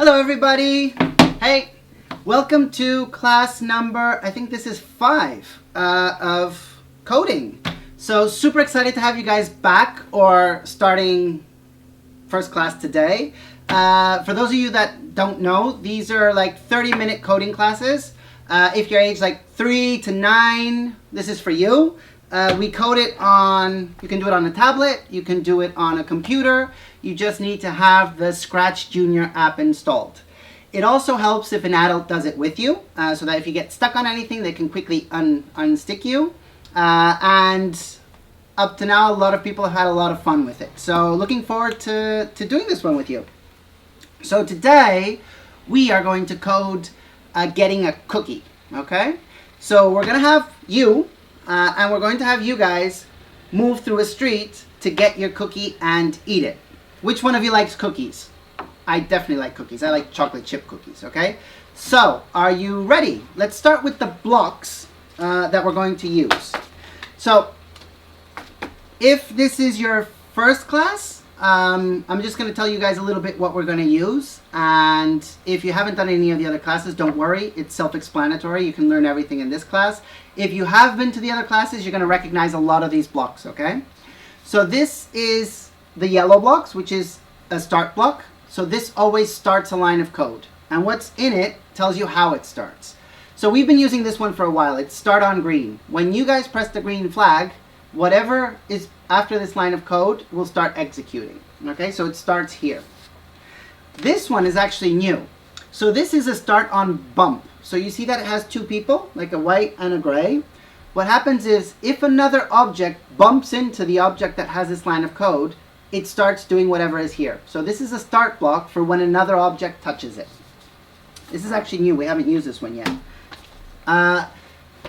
Hello everybody! Hey, welcome to class number, I think this is 5 of coding. So super excited to have you guys back or starting first class today. For those of you that don't know, these are like 30-minute coding classes. If you're age like 3 to 9, this is for you. We code it on, you can do it on a tablet, you can do it on a computer. You just need to have the ScratchJr app installed. It also helps if an adult does it with you, so that if you get stuck on anything, they can quickly unstick you. And up to now, a lot of people have had a lot of fun with it. So looking forward to doing this one with you. So today, we are going to code getting a cookie, okay? So we're going to have you, and we're going to have you guys move through a street to get your cookie and eat it. Which one of you likes cookies? I definitely like cookies. I like chocolate chip cookies, okay? So, are you ready? Let's start with the blocks that we're going to use. So, if this is your first class, I'm just going to tell you guys a little bit what we're going to use. And if you haven't done any of the other classes, don't worry. It's self-explanatory. You can learn everything in this class. If you have been to the other classes, you're going to recognize a lot of these blocks, okay? So this is the yellow blocks, which is a start block. So this always starts a line of code. And what's in it tells you how it starts. So we've been using this one for a while. It's start on green. When you guys press the green flag, whatever is after this line of code will start executing. Okay, so it starts here. This one is actually new. So this is a start on bump. So you see that it has two people, like a white and a gray. What happens is if another object bumps into the object that has this line of code, it starts doing whatever is here. So this is a start block for when another object touches it. This is actually new. We haven't used this one yet.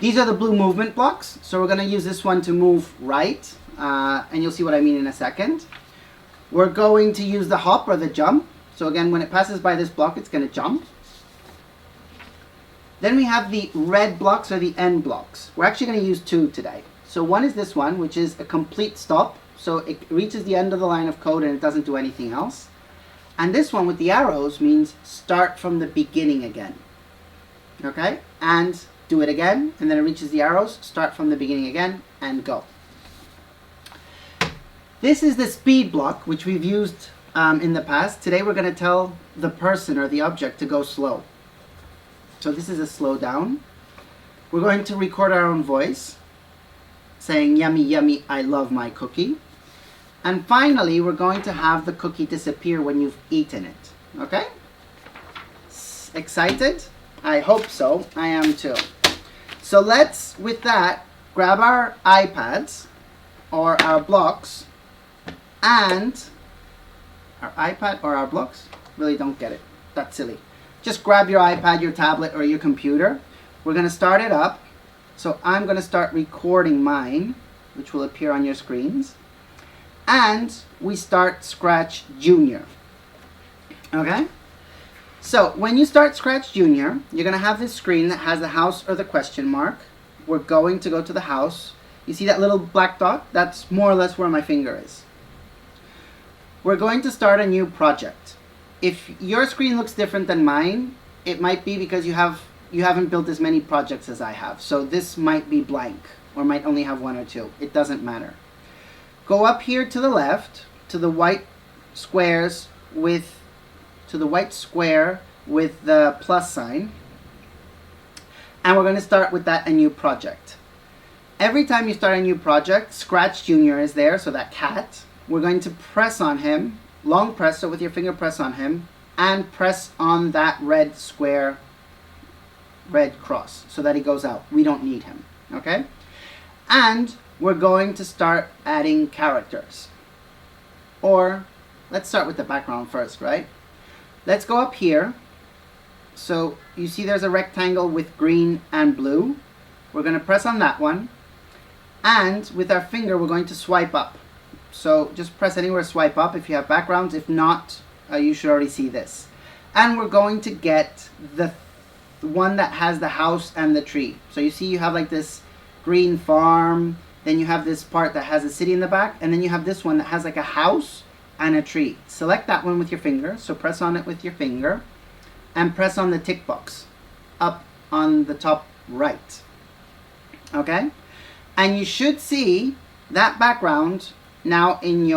These are the blue movement blocks. So we're going to use this one to move right. And you'll see what I mean in a second. We're going to use the hop or the jump. So again, when it passes by this block, it's going to jump. Then we have the red blocks or the end blocks. We're actually going to use 2 today. So one is this one, which is a complete stop. So it reaches the end of the line of code and it doesn't do anything else. And this one with the arrows means start from the beginning again. Okay? And do it again, and then it reaches the arrows, start from the beginning again, and go. This is the speed block, which we've used in the past. Today we're going to tell the person or the object to go slow. So this is a slow down. We're going to record our own voice, saying, yummy, yummy, I love my cookie. And finally, we're going to have the cookie disappear when you've eaten it. Okay? Excited? I hope so. I am too. So let's, with that, grab our iPads or our blocks and our iPad or our blocks. Really don't get it. That's silly. Just grab your iPad, your tablet, or your computer. We're going to start it up. So I'm going to start recording mine, which will appear on your screens. And we start ScratchJr. Okay? So when you start ScratchJr, you're going to have this screen that has the house or the question mark. We're going to go to the house. You see that little black dot? That's more or less where my finger is. We're going to start a new project. If your screen looks different than mine, it might be because you haven't built as many projects as I have. So this might be blank or might only have 1 or 2. It doesn't matter. Go up here to the left to the white squares with the white square with the plus sign, and we're going to start with that a new project. Every time you start a new project, ScratchJr is there, so that cat. We're going to press on him, long press, so with your finger press on him, and press on that red square, red cross, so that he goes out. We don't need him, okay? And we're going to start adding characters. Or, let's start with the background first, right? Let's go up here. So you see there's a rectangle with green and blue. We're going to press on that one. And with our finger, we're going to swipe up. So just press anywhere, swipe up if you have backgrounds. If not, you should already see this. And we're going to get the one that has the house and the tree. So you see you have like this green farm. Then you have this part that has a city in the back. And then you have this one that has like a house and a tree. Select that one with your finger. So press on it with your finger. and press on the tick box up on the top right. Okay? And you should see that background now in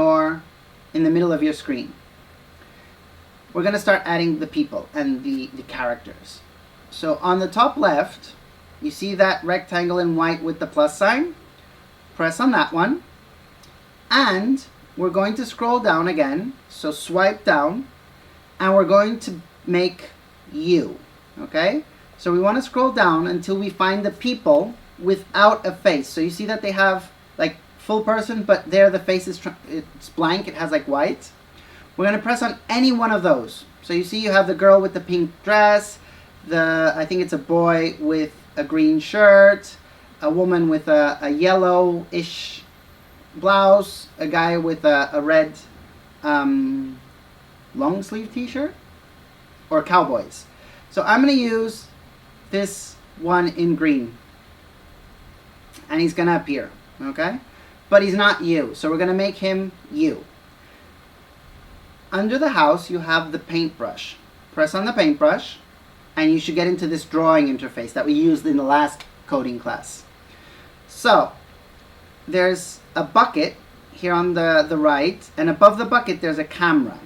the middle of your screen. We're going to start adding the people and the characters. So on the top left, you see that rectangle in white with the plus sign? Press on that one. And we're going to scroll down again. So swipe down. And we're going to make you. Okay? So we want to scroll down until we find the people without a face. So you see that they have like full person, but there the face is it's blank. It has like white. We're going to press on any one of those. So you see you have the girl with the pink dress, I think it's a boy with a green shirt, a woman with a yellowish blouse, a guy with a red long sleeve t-shirt, or cowboys. So I'm going to use this one in green. And he's going to appear, okay? But he's not you, so we're going to make him you. Under the house, you have the paintbrush. Press on the paintbrush, and you should get into this drawing interface that we used in the last coding class. So, there's a bucket here on the right, and above the bucket there's a camera.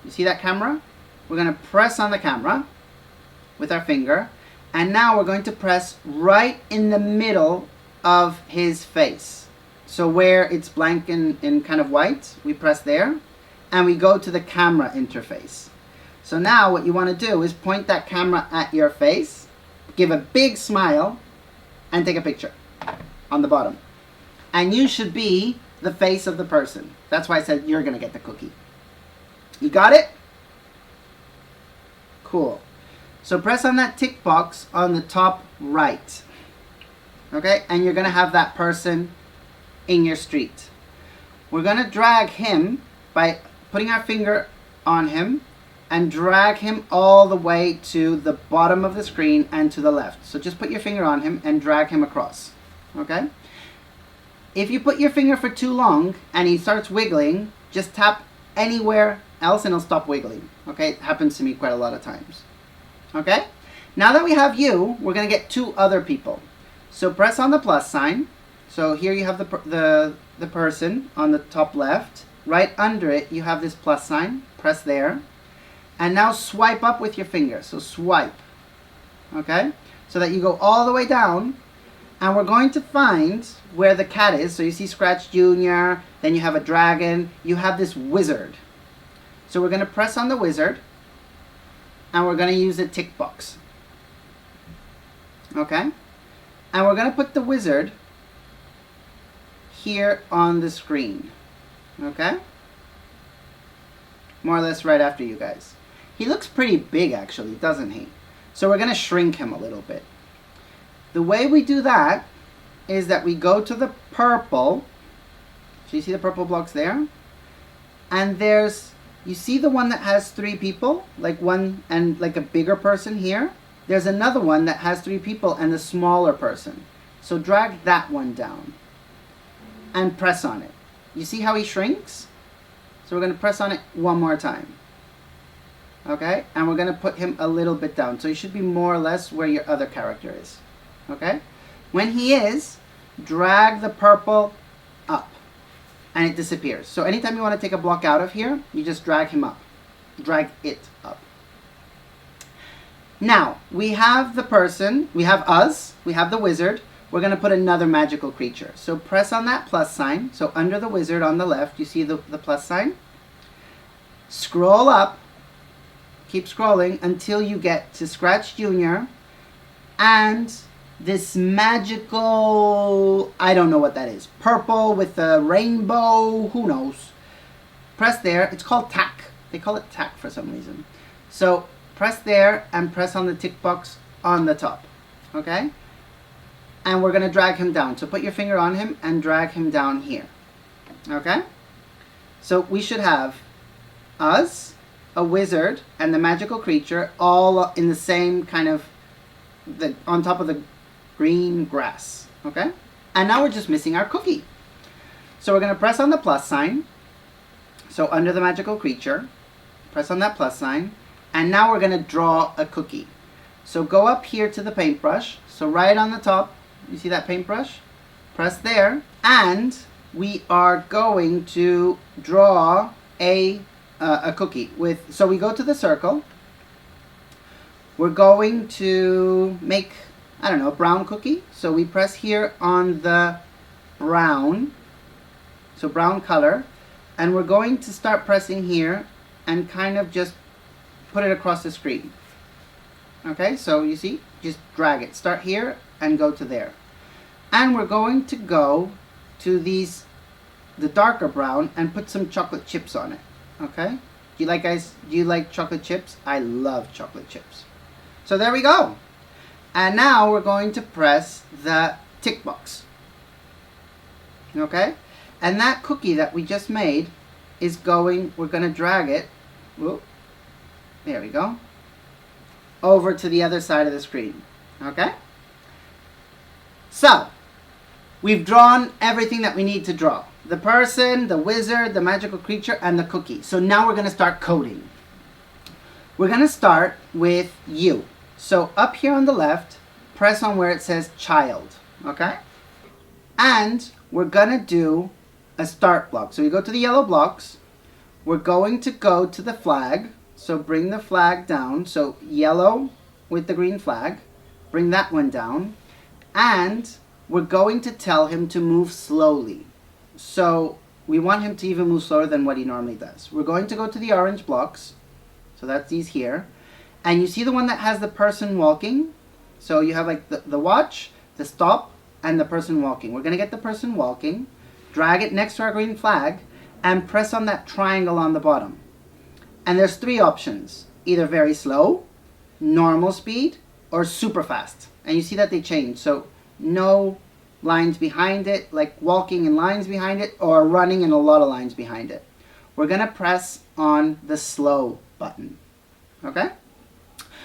You see that camera? We're going to press on the camera with our finger, and now we're going to press right in the middle of his face. So where it's blank and kind of white, we press there. And we go to the camera interface. So now what you want to do is point that camera at your face, give a big smile, and take a picture on the bottom. And you should be the face of the person. That's why I said you're going to get the cookie. You got it? Cool. So press on that tick box on the top right. Okay? And you're going to have that person in your street. We're going to drag him by putting our finger on him and drag him all the way to the bottom of the screen and to the left. So just put your finger on him and drag him across. Okay? If you put your finger for too long and he starts wiggling, just tap anywhere else and he'll stop wiggling. Okay? It happens to me quite a lot of times. Okay? Now that we have you, we're going to get two other people. So press on the plus sign. So here you have the person on the top left. Right under it, you have this plus sign. Press there. And now swipe up with your finger. So swipe. Okay? So that you go all the way down. And we're going to find where the cat is. So you see ScratchJr. Then you have a dragon. You have this wizard. So we're going to press on the wizard. And we're going to use a tick box. Okay? And we're going to put the wizard here on the screen. Okay? More or less right after you guys. He looks pretty big actually, doesn't he? So we're going to shrink him a little bit. The way we do that is that we go to the purple. So you see the purple blocks there? And you see the one that has three people? Like one and like a bigger person here? There's another one that has three people and a smaller person. So drag that one down. And press on it. You see how he shrinks? So we're going to press on it one more time. Okay? And we're going to put him a little bit down. So he should be more or less where your other character is. Okay? When he is, drag the purple up. And it disappears. So anytime you want to take a block out of here, you just drag him up. Drag it up. Now, we have the person, we have us, we have the wizard. We're going to put another magical creature. So press on that plus sign. So under the wizard on the left, you see the plus sign? Scroll up. Keep scrolling until you get to ScratchJr. And this magical, I don't know what that is. Purple with a rainbow, who knows. Press there. It's called Tack. They call it Tack for some reason. So press there and press on the tick box on the top. Okay? And we're going to drag him down. So put your finger on him and drag him down here. Okay? So we should have us, a wizard, and the magical creature all in the same kind of, on top of the green grass. Okay? And now we're just missing our cookie. So we're going to press on the plus sign. So under the magical creature, press on that plus sign. And now we're going to draw a cookie. So go up here to the paintbrush. So right on the top, you see that paintbrush? Press there. And we are going to draw a cookie. So we go to the circle. We're going to make, I don't know, a brown cookie. So we press here on the brown. So brown color. And we're going to start pressing here and kind of just put it across the screen. Okay, so you see, just drag it. Start here and go to there. And we're going to go to the darker brown and put some chocolate chips on it. Okay? Do you like chocolate chips? I love chocolate chips. So there we go. And now we're going to press the tick box. Okay? And that cookie that we just made is we're going to drag it. Whoop. There we go. Over to the other side of the screen. Okay? So, we've drawn everything that we need to draw. The person, the wizard, the magical creature, and the cookie. So now we're going to start coding. We're going to start with you. So up here on the left, press on where it says child. Okay? And we're going to do a start block. So we go to the yellow blocks. We're going to go to the flag. So bring the flag down. So yellow with the green flag. Bring that one down. And we're going to tell him to move slowly. So we want him to even move slower than what he normally does. We're going to go to the orange blocks. So that's these here. And you see the one that has the person walking? So you have like the watch, the stop, and the person walking. We're going to get the person walking. Drag it next to our green flag. And press on that triangle on the bottom. And there's three options. Either very slow, normal speed, or super fast. And you see that they change. So no lines behind it, like walking and lines behind it, or running and a lot of lines behind it. We're going to press on the slow button. Okay?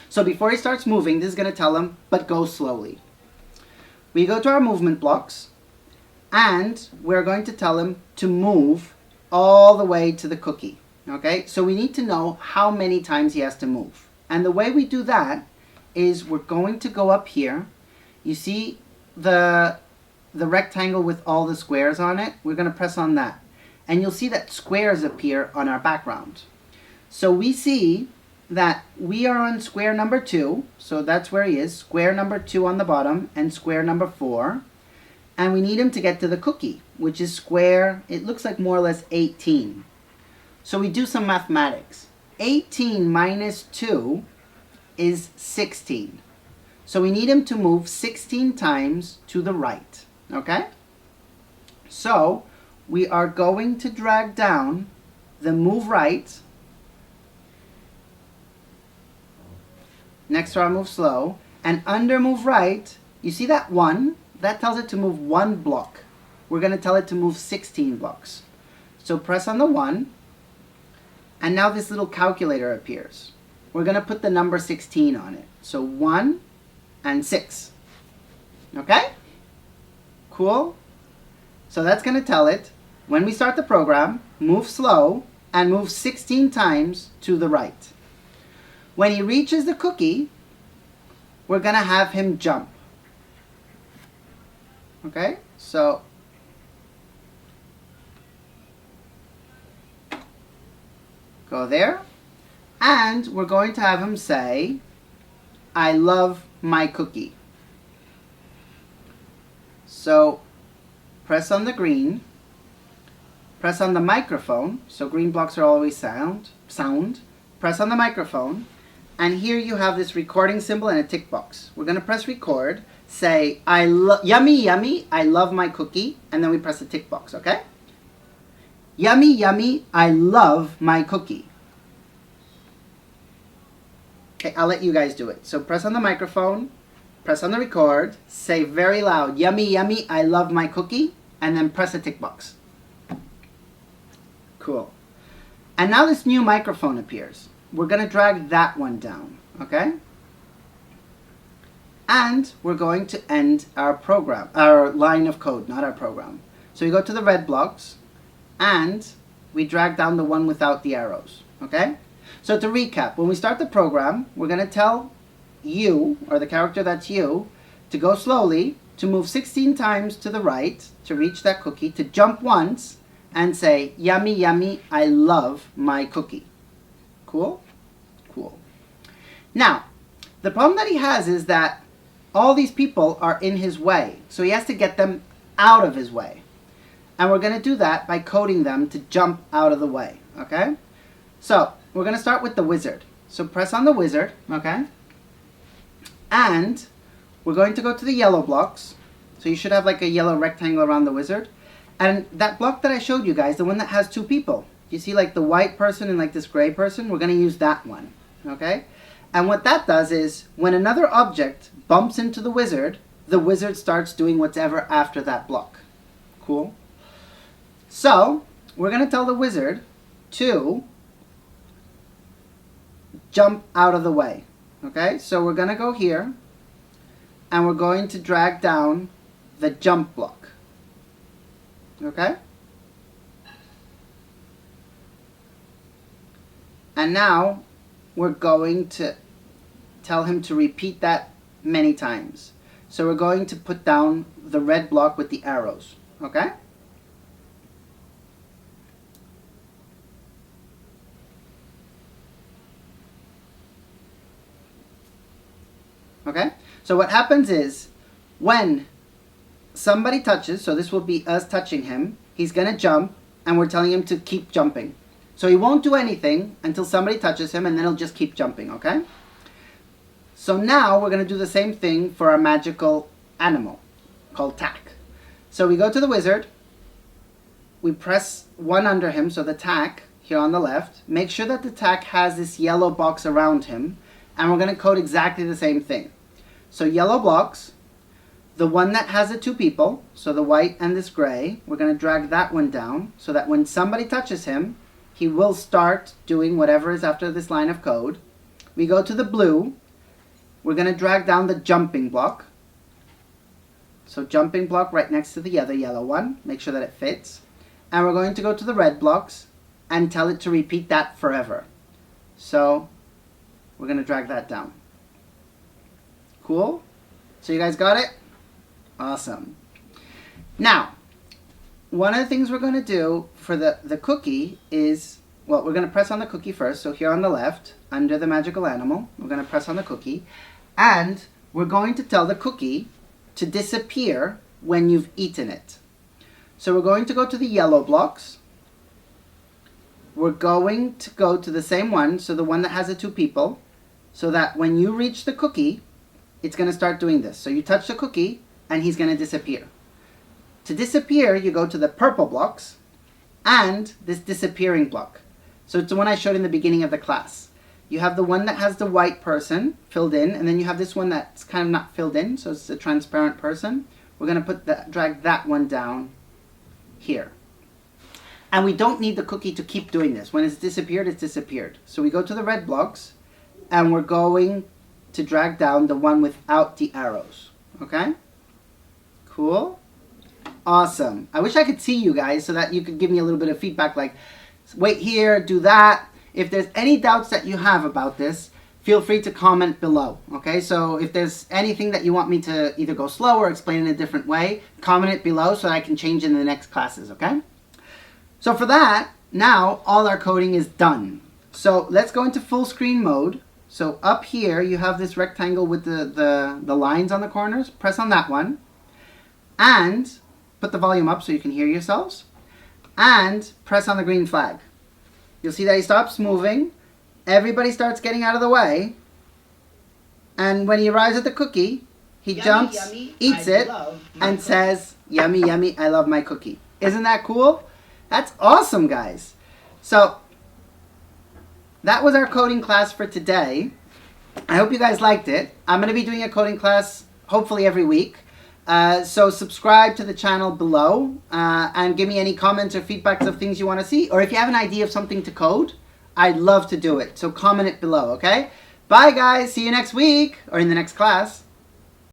So before he starts moving, this is going to tell him, but go slowly. We go to our movement blocks, and we're going to tell him to move all the way to the cookie. Okay? So we need to know how many times he has to move. And the way we do that is we're going to go up here. You see the rectangle with all the squares on it? We're going to press on that. And you'll see that squares appear on our background. So we see that we are on square number 2. So that's where he is. Square number 2 on the bottom and square number 4. And we need him to get to the cookie, which is square, it looks like more or less 18. So we do some mathematics. 18 minus 2 is 16. So we need him to move 16 times to the right. Okay? So we are going to drag down the move right next to our move slow. And under move right, you see that 1? That tells it to move 1 block. We're going to tell it to move 16 blocks. So press on the 1. And now this little calculator appears. We're going to put the number 16 on it. So 1 and 6. Okay? Cool? So that's going to tell it, when we start the program, move slow and move 16 times to the right. When he reaches the cookie, we're going to have him jump. Okay? So go there. And we're going to have him say, I love my cookie. So press on the green. Press on the microphone. So green blocks are always sound. Press on the microphone. And here you have this recording symbol and a tick box. We're going to press record. Say, yummy, yummy, I love my cookie. And then we press the tick box, okay? Yummy, yummy, I love my cookie. Okay, I'll let you guys do it. So press on the microphone, press on the record, say very loud, yummy, yummy, I love my cookie, and then press the tick box. Cool. And now this new microphone appears. We're going to drag that one down, okay? And we're going to end our program, our line of code, not our program. So we go to the red blocks, and we drag down the one without the arrows, okay? So to recap, when we start the program, we're going to tell you, or the character that's you, to go slowly, to move 16 times to the right to reach that cookie, to jump once and say, yummy, yummy, I love my cookie. Cool? Cool. Now, the problem that he has is that all these people are in his way. So he has to get them out of his way. And we're going to do that by coding them to jump out of the way. Okay? So we're going to start with the wizard. So press on the wizard. Okay? And we're going to go to the yellow blocks. So you should have like a yellow rectangle around the wizard. And that block that I showed you guys, the one that has two people. You see like the white person and like this gray person? We're going to use that one. Okay? And what that does is when another object bumps into the wizard starts doing whatever after that block. Cool? So we're going to tell the wizard to jump out of the way. Okay? So we're going to go here and we're going to drag down the jump block. Okay? And now we're going to tell him to repeat that many times. So we're going to put down the red block with the arrows. Okay? Okay? So what happens is when somebody touches, so this will be us touching him, he's going to jump and we're telling him to keep jumping. So he won't do anything until somebody touches him and then he'll just keep jumping, okay? So now we're going to do the same thing for our magical animal called Tack. So we go to the wizard, we press one under him, so the Tack here on the left. Make sure that the Tack has this yellow box around him and we're going to code exactly the same thing. So yellow blocks, the one that has the two people, so the white and this gray, we're going to drag that one down so that when somebody touches him, he will start doing whatever is after this line of code. We go to the blue. We're going to drag down the jumping block. So jumping block right next to the other yellow one. Make sure that it fits. And we're going to go to the red blocks and tell it to repeat that forever. So we're going to drag that down. Cool? So you guys got it? Awesome. Now, one of the things we're going to do for the cookie is, well, we're going to press on the cookie first. So here on the left, under the magical animal, we're going to press on the cookie. And we're going to tell the cookie to disappear when you've eaten it. So we're going to go to the yellow blocks. We're going to go to the same one, so the one that has the two people, so that when you reach the cookie, it's going to start doing this. So you touch the cookie, and he's going to disappear. To disappear, you go to the purple blocks and this disappearing block. So it's the one I showed in the beginning of the class. You have the one that has the white person filled in, and then you have this one that's kind of not filled in, so it's a transparent person. We're going to drag that one down here. And we don't need the cookie to keep doing this. When it's disappeared, it's disappeared. So we go to the red blocks, and we're going to drag down the one without the arrows. Okay? Cool? Awesome. I wish I could see you guys so that you could give me a little bit of feedback, like, wait here, do that. If there's any doubts that you have about this, feel free to comment below, okay? So if there's anything that you want me to either go slow or explain in a different way, comment it below so that I can change in the next classes, okay? So for that, now all our coding is done. So let's go into full screen mode. So up here, you have this rectangle with the lines on the corners. Press on that one. And put the volume up so you can hear yourselves. And press on the green flag. You'll see that he stops moving. Everybody starts getting out of the way. And when he arrives at the cookie, he jumps, yummy, eats it, and says, yummy, yummy, I love my cookie. Isn't that cool? That's awesome, guys. So that was our coding class for today. I hope you guys liked it. I'm going to be doing a coding class hopefully every week. So subscribe to the channel below and give me any comments or feedbacks of things you want to see. Or if you have an idea of something to code, I'd love to do it. So comment it below, okay? Bye, guys. See you next week or in the next class.